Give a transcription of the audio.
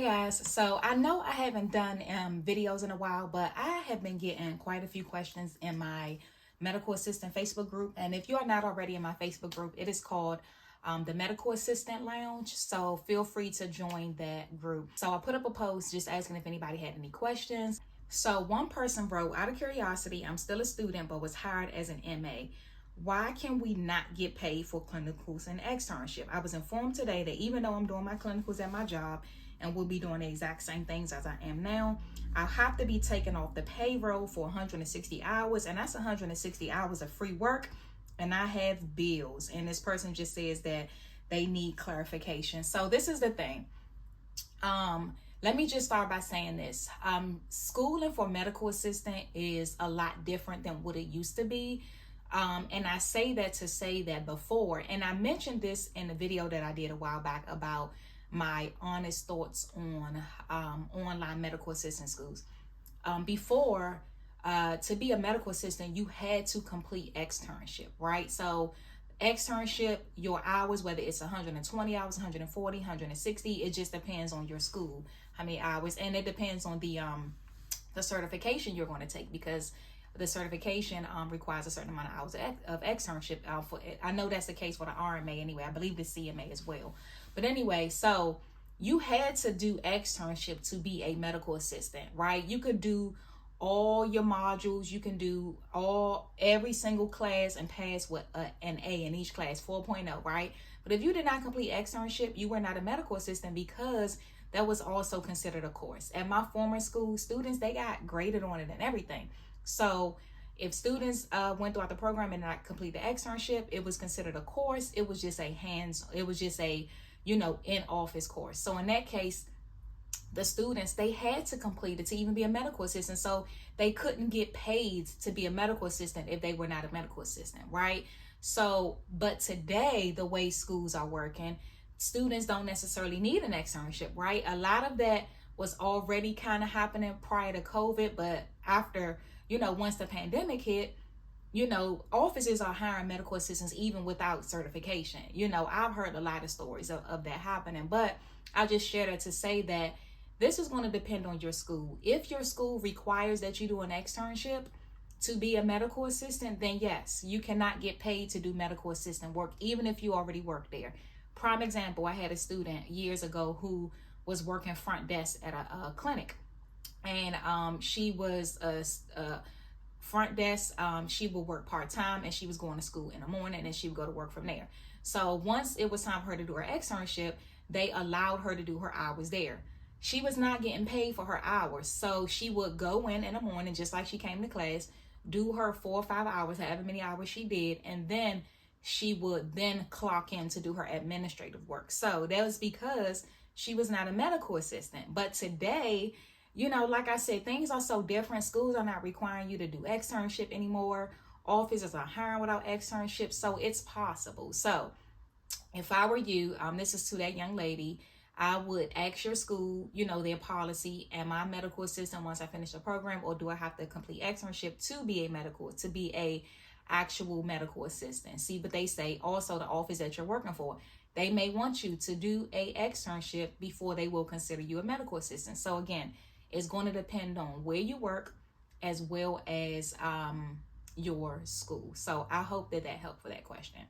Hi guys, so I know I haven't done videos in a while, but I have been getting quite a few questions in my medical assistant Facebook group. And if you are not already in my Facebook group, it is called the Medical Assistant Lounge. So feel free to join that group. So I put up a post just asking if anybody had any questions. So one person wrote, out of curiosity, I'm still a student but was hired as an MA. Why can we not get paid for clinicals and externship? I was informed today that even though I'm doing my clinicals at my job and will be doing the exact same things as I am now, I'll have to be taken off the payroll for 160 hours, and that's 160 hours of free work, and I have bills. And this person just says that they need clarification. So this is the thing. Let me just start by saying this. Schooling for medical assistant is a lot different than what it used to be. And I say that to say that before, and I mentioned this in the video that I did a while back about my honest thoughts on online medical assistant schools. Before, to be a medical assistant, you had to complete externship, right? So externship, your hours, whether it's 120 hours, 140, 160, it just depends on your school, how many hours, and it depends on the certification you're going to take, because the certification requires a certain amount of hours of externship. I know that's the case for the RMA anyway. I believe the CMA as well. But anyway, so you had to do externship to be a medical assistant, right? You could do all your modules. You can do every single class and pass with an A in each class, 4.0, right? But if you did not complete externship, you were not a medical assistant, because that was also considered a course. At my former school, students, they got graded on it and everything. So if students went throughout the program and not complete the externship, it was considered a course. It was just a in-office course. So in that case, the students, they had to complete it to even be a medical assistant. So they couldn't get paid to be a medical assistant if they were not a medical assistant, right? So, but today, the way schools are working, students don't necessarily need an externship, right? A lot of that was already kind of happening prior to COVID, but after, once the pandemic hit, offices are hiring medical assistants even without certification. I've heard a lot of stories of that happening, but I just shared it to say that this is going to depend on your school. If your school requires that you do an externship to be a medical assistant, then yes, you cannot get paid to do medical assistant work, even if you already work there. Prime example, I had a student years ago who was working front desk at a clinic, and she was a front desk. She would work part-time, and she was going to school in the morning, and she would go to work from there. So once it was time for her to do her externship, they allowed her to do her hours there. She was not getting paid for her hours, so she would go in the morning, just like she came to class, do her 4 or 5 hours, however many hours she did, and then she would then clock in to do her administrative work. So that was because she was not a medical assistant. But today, like I said, things are so different. Schools are not requiring you to do externship anymore. Offices are hiring without externship, so it's possible. So if I were you, this is to that young lady, I would ask your school, their policy, am I a medical assistant once I finish the program, or do I have to complete externship to be a actual medical assistant? See, but they say also the office that you're working for, they may want you to do a externship before they will consider you a medical assistant. So again, it's going to depend on where you work as well as your school. So I hope that helped for that question.